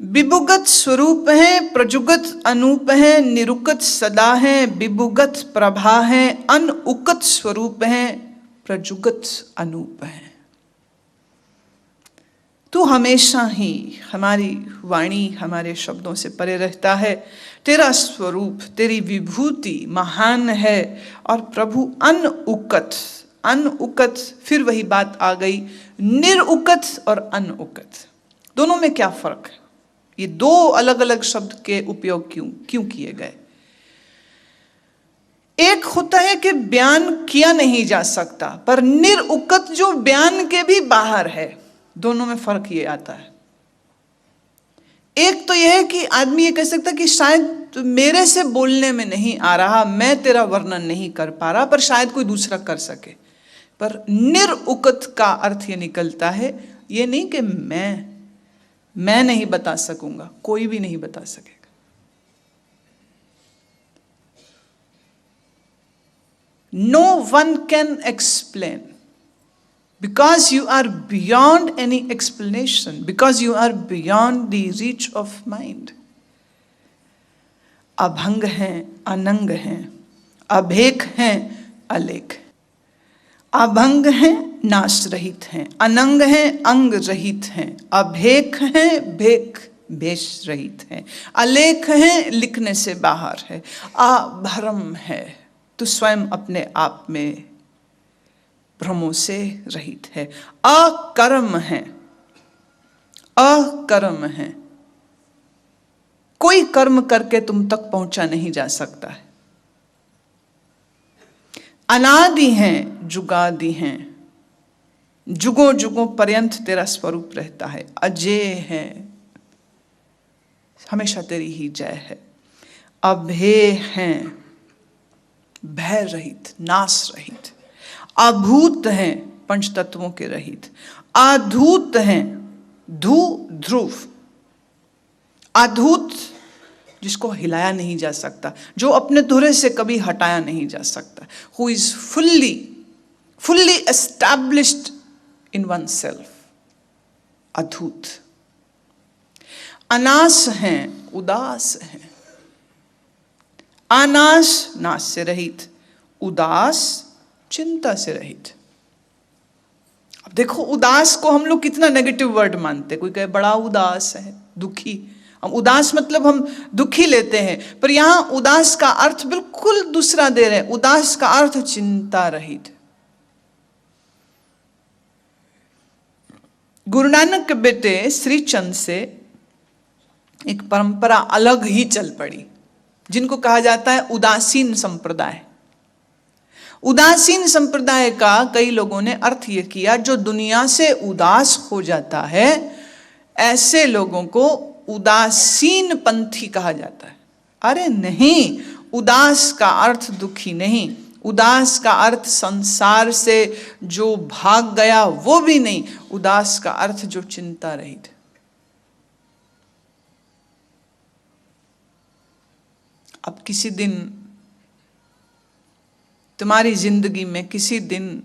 विभुगत स्वरूप है, प्रजुगत अनूप है, निरुकत सदा है, विभुगत प्रभा है, अनउकत स्वरूप है, प्रजुगत अनूप है। तू हमेशा ही हमारी वाणी, हमारे शब्दों से परे रहता है। तेरा स्वरूप, तेरी विभूति महान है। और प्रभु अनउकत, अनउकत, फिर वही बात आ गई, निरुकत और अनउकत, दोनों में क्या फर्क है? ये दो अलग अलग शब्द के उपयोग क्यों किए गए? एक होता है कि बयान किया नहीं जा सकता, पर निरुकत जो बयान के भी बाहर है। दोनों में फर्क ये आता है। एक तो यह है कि आदमी ये कह सकता है कि शायद मेरे से बोलने में नहीं आ रहा, मैं तेरा वर्णन नहीं कर पा रहा, पर शायद कोई दूसरा कर सके। पर निरुकत का अर्थ ये निकलता है, ये नहीं कि मैं नहीं बता सकूंगा, कोई भी नहीं बता सकेगा। No one can explain, because you are beyond any explanation, because you are beyond the reach of mind. Abhang हैं, अनंग हैं, अभेक हैं, अलेख। अभंग हैं, नाश रहित हैं, अनंग हैं, अंग रहित हैं, अभेक हैं, भेक भेष रहित हैं, अलेख हैं, लिखने से बाहर है, अभ्रम है, तो स्वयं अपने आप में भ्रमों से रहित है, अकर्म है, अकर्म है, कोई कर्म करके तुम तक पहुंचा नहीं जा सकता है। अनादि हैं, जुगादि हैं, जुगों जुगों पर्यंत तेरा स्वरूप रहता है, अजेय है, हमेशा तेरी ही जय है। अभेय हैं, भय रहित, नाश रहित, अभूत हैं, पंच तत्वों के रहित, अधूत हैं, धू ध्रुव, अधूत जिसको हिलाया नहीं जा सकता, जो अपने धुरे से कभी हटाया नहीं जा सकता, who is fully established in one self, अधूत। अनाश हैं, उदास हैं, अनाश नाश से रहित, उदास चिंता से रहित। अब देखो, उदास को हम लोग कितना नेगेटिव वर्ड मानते, कोई कहे बड़ा उदास है, दुखी। हम उदास मतलब हम दुखी लेते हैं, पर यहां उदास का अर्थ बिल्कुल दूसरा दे रहे हैं। उदास का अर्थ चिंता रहित। गुरु नानक के बेटे श्री चंद से एक परंपरा अलग ही चल पड़ी, जिनको कहा जाता है उदासीन संप्रदाय। उदासीन संप्रदाय का कई लोगों ने अर्थ यह किया, जो दुनिया से उदास हो जाता है, ऐसे लोगों को उदासीन पंथी कहा जाता है। अरे नहीं, उदास का अर्थ दुखी नहीं, उदास का अर्थ संसार से जो भाग गया वो भी नहीं, उदास का अर्थ जो चिंता रहित। अब किसी दिन तुम्हारी जिंदगी में किसी दिन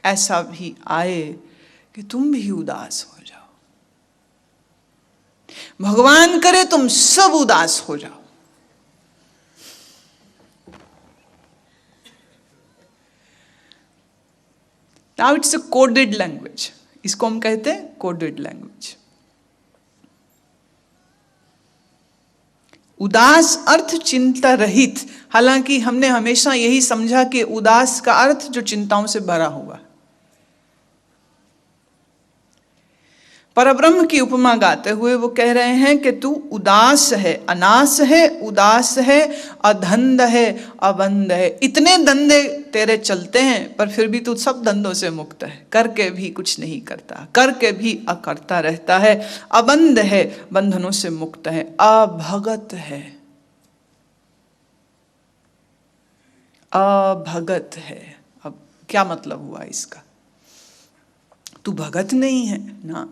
ऐसा भी आए कि तुम भी उदास हो जाओ, भगवान करे तुम सब उदास हो जाओ। Now it's a coded language, इसको हम कहते हैं कोडेड लैंग्वेज। उदास अर्थ चिंता रहित। हालांकि हमने हमेशा यही समझा कि उदास का अर्थ जो चिंताओं से भरा हुआ। परब्रह्म की उपमा गाते हुए वो कह रहे हैं कि तू उदास है, अनास है, उदास है, अधंध है, अबंध है। इतने धंधे तेरे चलते हैं, पर फिर भी तू सब धंधों से मुक्त है, करके भी कुछ नहीं करता, करके भी अकर्ता रहता है, अबंध है, बंधनों से मुक्त है, अभगत है, अभगत है। अब क्या मतलब हुआ इसका? तू भगत नहीं है ना,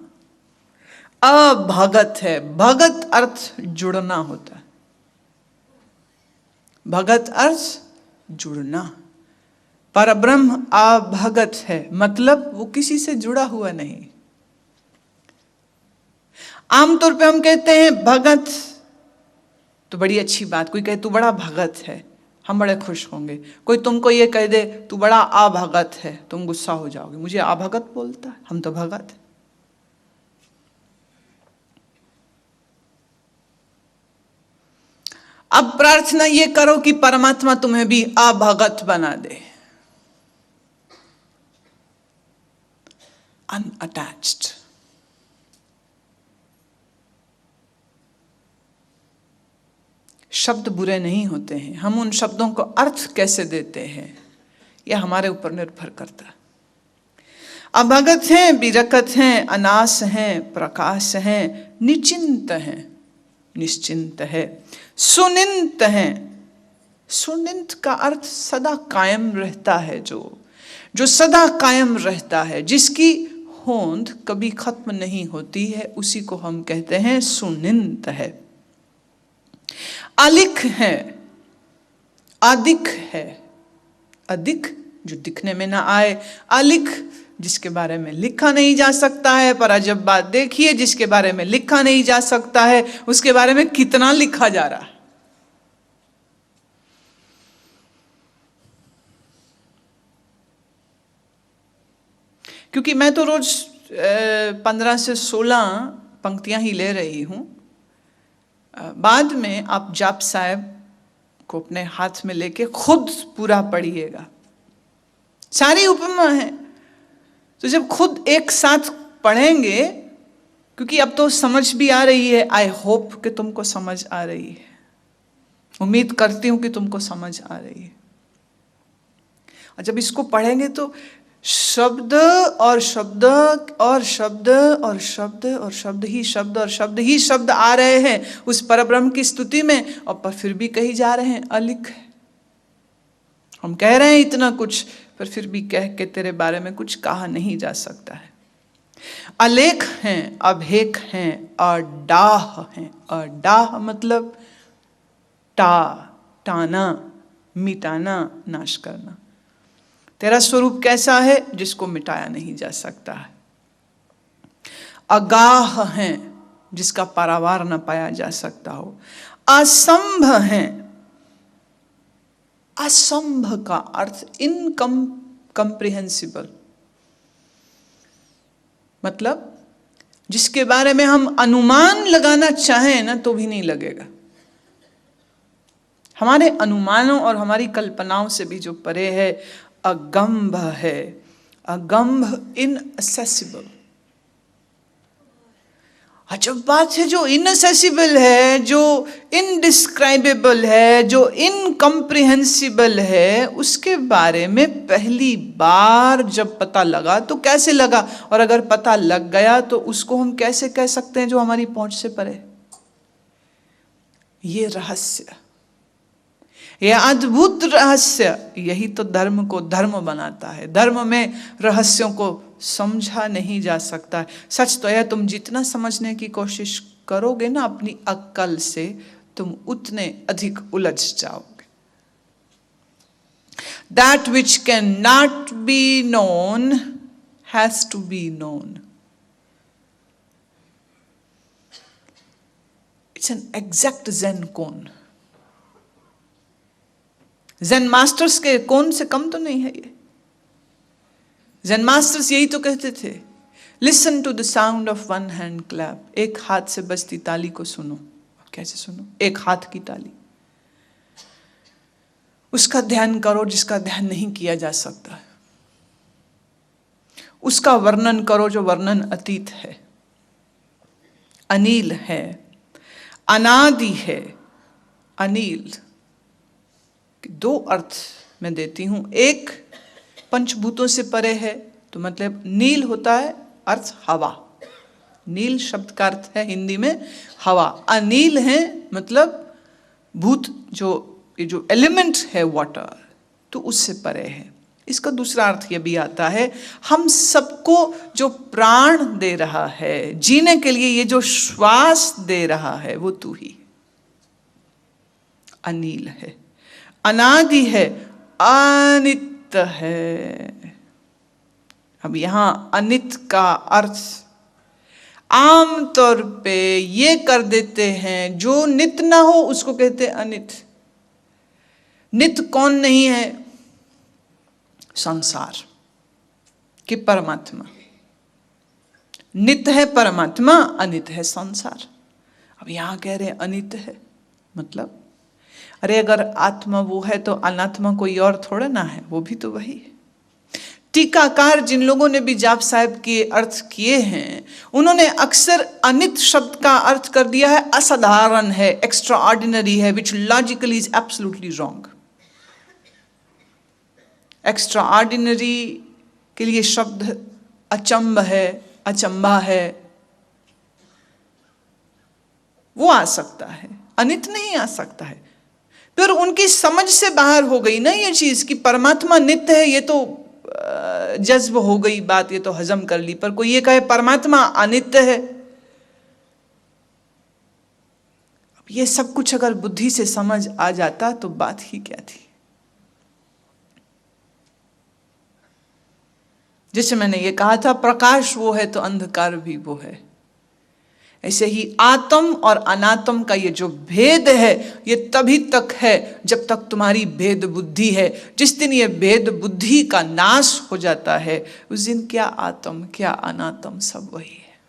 अभगत है। भगत अर्थ जुड़ना होता है, भगत अर्थ जुड़ना। परब्रह्म अभगत है, मतलब वो किसी से जुड़ा हुआ नहीं। आमतौर पे हम कहते हैं भगत, तो बड़ी अच्छी बात। कोई कहे तू बड़ा भगत है, हम बड़े खुश होंगे। कोई तुमको ये कह दे तू बड़ा अभगत है, तुम गुस्सा हो जाओगे, मुझे अभगत बोलता है, हम तो भगत है। अब प्रार्थना ये करो कि परमात्मा तुम्हें भी अभगत बना दे, अनअटैच्ड। शब्द बुरे नहीं होते हैं, हम उन शब्दों को अर्थ कैसे देते हैं यह हमारे ऊपर निर्भर करता है। अभगत हैं, विरकत हैं, अनास हैं, प्रकाश हैं, निचिंत हैं, निश्चिंत है, सुनिंत हैं। सुनिंत का अर्थ सदा कायम रहता है, जो सदा कायम रहता है, जिसकी होंद कभी खत्म नहीं होती है, उसी को हम कहते हैं सुनिंत है। अलिख है, अधिक है, अधिक जो दिखने में ना आए, अलिख जिसके बारे में लिखा नहीं जा सकता है। पर अजब बात देखिए, जिसके बारे में लिखा नहीं जा सकता है उसके बारे में कितना लिखा जा रहा है। क्योंकि मैं तो रोज 15 से 16 पंक्तियां ही ले रही हूं। बाद में आप जाप साहब को अपने हाथ में लेके खुद पूरा पढ़िएगा, सारी उपमा है। तो जब खुद एक साथ पढ़ेंगे, क्योंकि अब तो समझ भी आ रही है, आई होप कि तुमको समझ आ रही है, उम्मीद करती हूं कि तुमको समझ आ रही है। और जब इसको पढ़ेंगे तो शब्द और शब्द और शब्द और शब्द और शब्द ही शब्द और शब्द ही शब्द आ रहे हैं उस परब्रह्म की स्तुति में, और पर फिर भी कही जा रहे हैं अलिख। हम कह रहे हैं इतना कुछ, पर फिर भी कह के तेरे बारे में कुछ कहा नहीं जा सकता है। अलेख हैं, अभेक हैं, अडाह हैं। अडाह मतलब टाना, मिटाना, नाश करना। तेरा स्वरूप कैसा है जिसको मिटाया नहीं जा सकता है। अगाह हैं, जिसका पारावार न पाया जा सकता हो। असंभ हैं, असंभ का अर्थ इनकम्प्रिहेंसिबल, मतलब जिसके बारे में हम अनुमान लगाना चाहें ना तो भी नहीं लगेगा। हमारे अनुमानों और हमारी कल्पनाओं से भी जो परे है। अगंभ है, अगंभ इनअसेसिबल। अजब बात है, जो इनअसेसिबल है, जो इनडिस्क्राइबेबल है, जो इनकम्प्रिहेंसिबल है, उसके बारे में पहली बार जब पता लगा तो कैसे लगा, और अगर पता लग गया तो उसको हम कैसे कह सकते हैं जो हमारी पहुंच से परे। ये रहस्य, यह अद्भुत रहस्य, यही तो धर्म को धर्म बनाता है। धर्म में रहस्यों को समझा नहीं जा सकता है। सच तो यह, तुम जितना समझने की कोशिश करोगे ना अपनी अक्ल से, तुम उतने अधिक उलझ जाओगे। That which cannot be known has to be known. It's an exact Zen cone. Zen masters के कौन से कम तो नहीं है ये। Zen masters यही तो कहते थे, Listen to the sound of one hand clap. एक हाथ से बजती ताली को सुनो। कैसे सुनो? एक हाथ की ताली। उसका ध्यान करो जिसका ध्यान नहीं किया जा सकता है। उसका वर्णन करो जो वर्णन अतीत है। अनिल है, अनादि है। अनिल दो अर्थ मैं देती हूं। एक, पंचभूतों से परे है, तो मतलब नील होता है अर्थ हवा। नील शब्द का अर्थ है हिंदी में हवा। अनिल है मतलब भूत, जो एलिमेंट है वाटर, तो उससे परे है। इसका दूसरा अर्थ यह भी आता है, हम सबको जो प्राण दे रहा है, जीने के लिए ये जो श्वास दे रहा है, वो तू ही। अनिल है, अनादि है, अनित्य है। अब यहां अनित का अर्थ आम तौर पे ये कर देते हैं, जो नित ना हो उसको कहते हैं अनित। नित कौन नहीं है? संसार कि परमात्मा। नित है परमात्मा, अनित है संसार। अब यहां कह रहे हैं अनित है, मतलब अरे अगर आत्मा वो है तो अनात्मा कोई और थोड़ा ना है, वो भी तो वही है। टीकाकार जिन लोगों ने भी जाप साहब के अर्थ किए हैं, उन्होंने अक्सर अनित शब्द का अर्थ कर दिया है असाधारण है, एक्स्ट्रा ऑर्डिनरी है, which logically is absolutely wrong. Extraordinary के लिए शब्द अचंभ है, अचंभा है, वो आ सकता है, अनित नहीं आ सकता है। फिर उनकी समझ से बाहर हो गई ना ये चीज कि परमात्मा नित्य है, ये तो जज्ब हो गई बात, ये तो हजम कर ली। पर कोई ये कहे परमात्मा अनित्य है, अब ये सब कुछ अगर बुद्धि से समझ आ जाता तो बात ही क्या थी। जैसे मैंने ये कहा था, प्रकाश वो है तो अंधकार भी वो है। ऐसे ही आत्म और अनात्म का ये जो भेद है, ये तभी तक है जब तक तुम्हारी भेद बुद्धि है। जिस दिन ये भेद बुद्धि का नाश हो जाता है, उस दिन क्या आत्म क्या अनात्म सब वही है।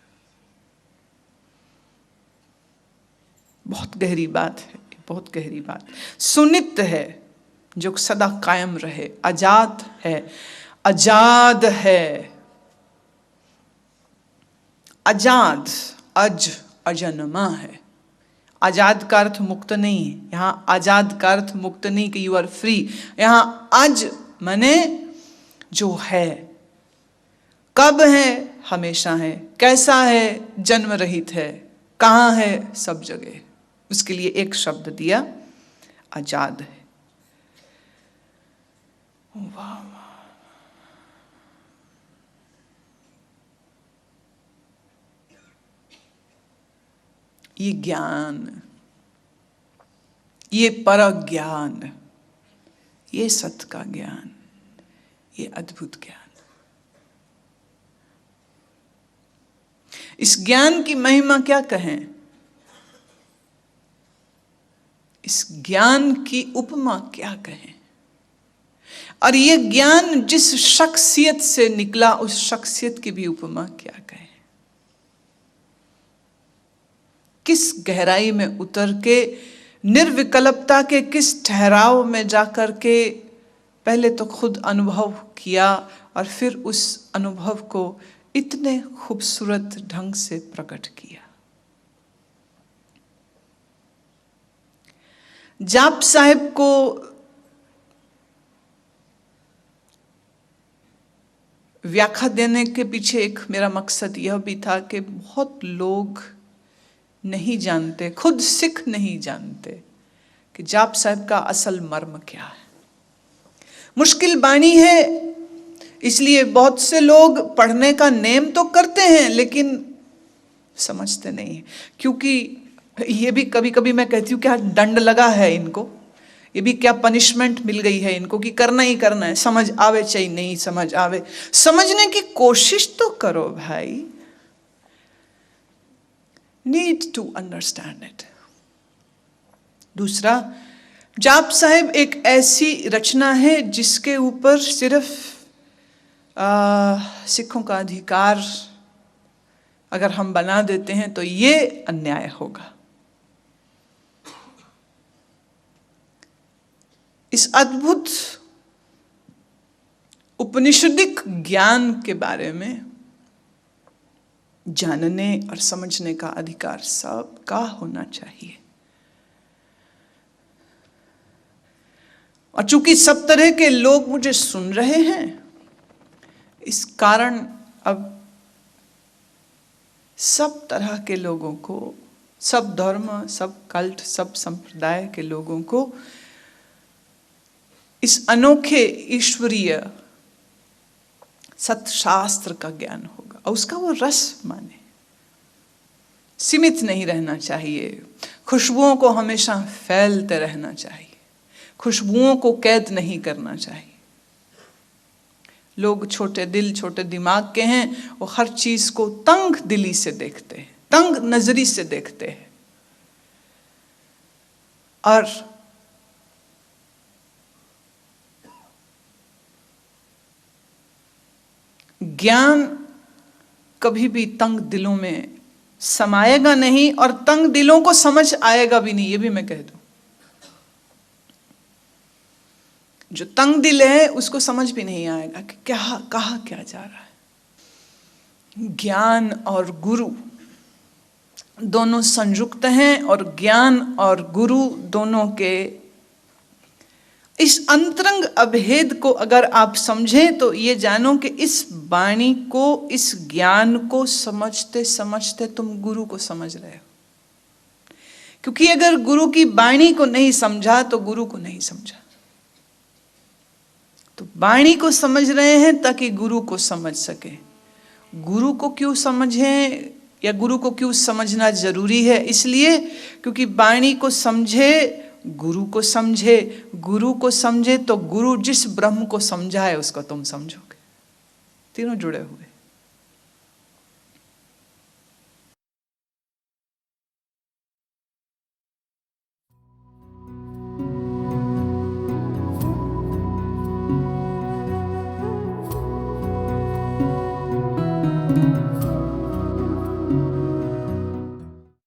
बहुत गहरी बात है, बहुत गहरी बात। सुनित्य है जो सदा कायम रहे, अजात है, अजाद है। अजाद अज अजन्मा है। आजाद का अर्थ मुक्त नहीं है, यहां आजाद का अर्थ मुक्त नहीं कि यू आर फ्री। यहां अज माने जो है, कब है, हमेशा है, कैसा है, जन्म रहित है, कहां है, सब जगह। उसके लिए एक शब्द दिया, आजाद है। वाह, ये ज्ञान, ये पर ज्ञान, ये सत्य का ज्ञान, ये अद्भुत ज्ञान। इस ज्ञान की महिमा क्या कहें, इस ज्ञान की उपमा क्या कहें। और ये ज्ञान जिस शख्सियत से निकला, उस शख्सियत की भी उपमा क्या कहें। किस गहराई में उतर के, निर्विकल्पता के किस ठहराव में जाकर के पहले तो खुद अनुभव किया और फिर उस अनुभव को इतने खूबसूरत ढंग से प्रकट किया। जाप साहब को व्याख्या देने के पीछे एक मेरा मकसद यह भी था कि बहुत लोग नहीं जानते, खुद सिख नहीं जानते कि जाप साहब का असल मर्म क्या है। मुश्किल बाणी है, इसलिए बहुत से लोग पढ़ने का नेम तो करते हैं लेकिन समझते नहीं है। क्योंकि ये भी कभी कभी मैं कहती हूँ क्या दंड लगा है इनको, ये भी क्या पनिशमेंट मिल गई है इनको कि करना ही करना है, समझ आवे चाहे नहीं समझ आवे। समझने की कोशिश तो करो भाई, नीड टू अंडरस्टैंड इट। दूसरा, जाप साहब एक ऐसी रचना है जिसके ऊपर सिर्फ सिखों का अधिकार अगर हम बना देते हैं तो ये अन्याय होगा। इस अद्भुत उपनिषदिक ज्ञान के बारे में जानने और समझने का अधिकार सबका होना चाहिए। और चूंकि सब तरह के लोग मुझे सुन रहे हैं, इस कारण अब सब तरह के लोगों को, सब धर्म, सब कल्ट, सब संप्रदाय के लोगों को इस अनोखे ईश्वरीय सत्शास्त्र का ज्ञान होगा और उसका वो रस माने। सीमित नहीं रहना चाहिए, खुशबुओं को हमेशा फैलते रहना चाहिए, खुशबुओं को कैद नहीं करना चाहिए। लोग छोटे दिल छोटे दिमाग के हैं, वो हर चीज को तंग दिली से देखते हैं, तंग नजरी से देखते हैं। और ज्ञान कभी भी तंग दिलों में समाएगा नहीं, और तंग दिलों को समझ आएगा भी नहीं, ये भी मैं कह दूं। जो तंग दिल है उसको समझ भी नहीं आएगा कि क्या कहा क्या जा रहा है। ज्ञान और गुरु दोनों संयुक्त हैं, और ज्ञान और गुरु दोनों के इस अंतरंग अभेद को अगर आप समझें तो ये जानो कि इस वाणी को, इस ज्ञान को समझते समझते तुम गुरु को समझ रहे हो। क्योंकि अगर गुरु की वाणी को नहीं समझा तो गुरु को नहीं समझा। तो वाणी को समझ रहे हैं ताकि गुरु को समझ सके। गुरु को क्यों समझें या गुरु को क्यों समझना जरूरी है? इसलिए क्योंकि वाणी को समझे गुरु को समझे, गुरु को समझे तो गुरु जिस ब्रह्म को समझाए उसको तुम समझोगे। तीनों जुड़े हुए।